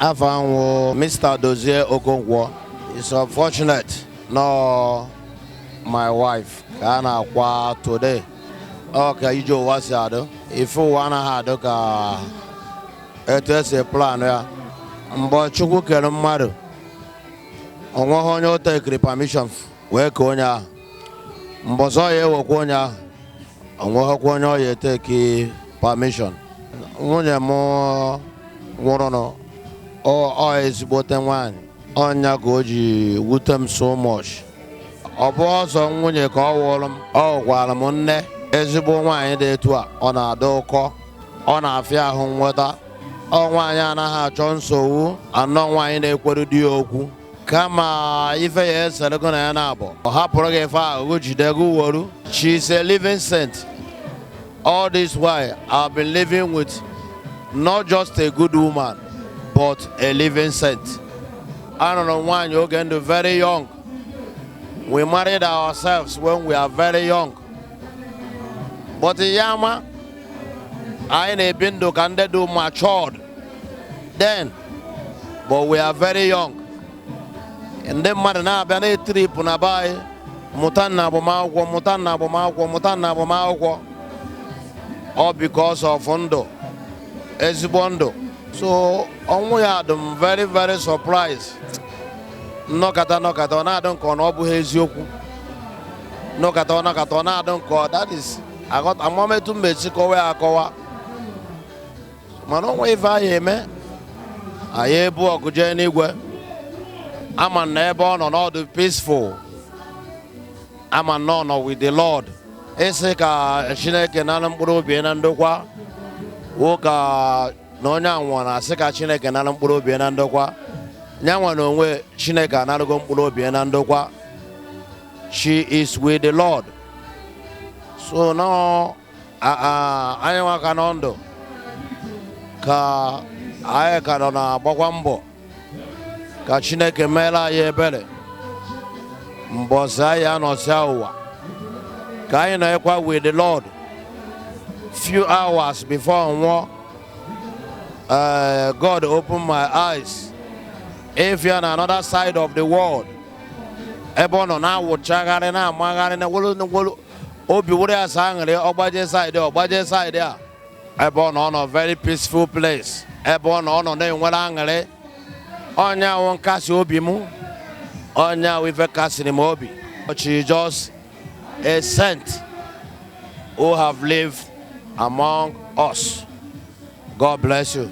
I found Mr. Dozie Okonkwo. It's unfortunate. No, my wife. Kana kwa today. Okay, you do what's that? If you wanna have it is a plan, yeah. But you can matter. On one you take the permission. Where konya? Mboso ye wokonya. On one konya you take permission. One more. One or is bottom one. Onya goji wutem so much. Oboso nwunye ka ọwụrụ m ọ gwara m nne ezigbo nwaanyị dị etu a ọ na-ada ụkọ ọ na-afịa ahụ nweta ọ nwaanyị anaghị achọ nsogbu anọ nwaanyị na-ekwere di okwu kama ife ya eserego na ya na-abụ ọ hapụrụ gị ife ahụ jide gị uworu. She is a living saint. All this while I've been living with not just a good woman but a living saint. I don't know nwaanyị oge ndụ very young. We married ourselves when we are very young. But Yama, I ain't been to do matured then. But we are very young. And then Marina Bane trip on a buy Mutana Bomagwo, all because of Ondo, Ezibondo. So only I'm very, very surprised. No kata, I don't call no buheziokwu. No kata, I don't call. That is, I got a moment to Mexico where I call. Man, way if I hear me, I hear book anywhere. I'm a neighbor on all the peaceful. I'm a nonna with the Lord. Eseka Chineke Anambra Bienandokwa. Woka no nyanwana Seka Chineke Anambra Bienandokwa. She is with the Lord. So now I am a canondo. Ka I canona Bogwambo. Ka Chineke Mela Yebele. Mbosaya no Sawa. Kaina Equa with the Lord. Few hours before God opened my eyes. If you're on another side of the world, Ebono na wochagare na magare na wolu obi wure asangre ogbaje side there. Ebono on a very peaceful place. Ebono on na enwere angre. Onya won kasi obi mu. Onya we fe kasi ni obi. She just a saint who have lived among us. God bless you.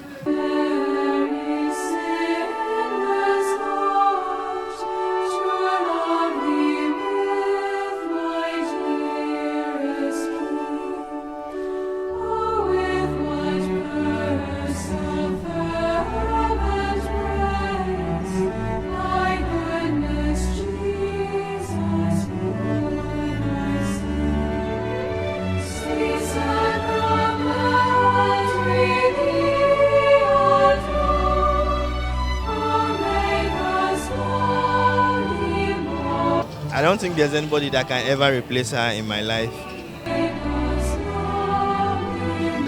I don't think there's anybody that can ever replace her in my life.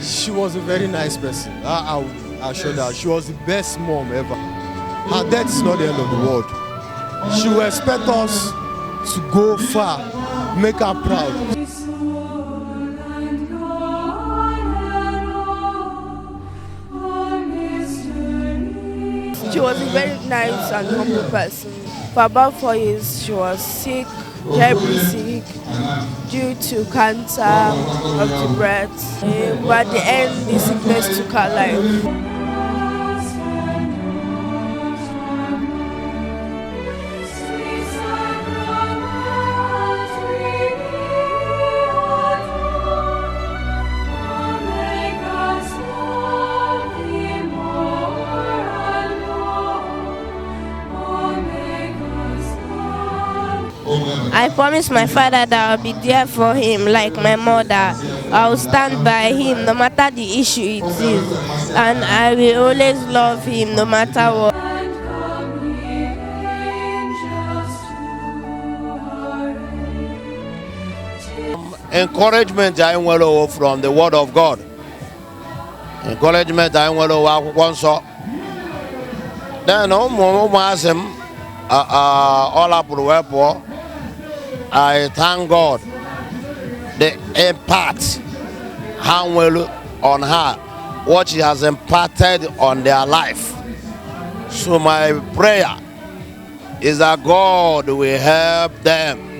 She was a very nice person. I assure that she was the best mom ever. Her death is not the end of the world. She will expect us to go far, make her proud. She was a very nice and humble person. For about 4 years, she was sick, terribly sick, due to cancer of the breast. But at the end, the sickness took her life. I promised my father that I'll be there for him like my mother. I'll stand by him no matter the issue it is. And I will always love him no matter what. Encouragement I want from the word of God. Encouragement I want to Then him all up with I thank God the impact how well on her, what she has imparted on their life. So my prayer is that God will help them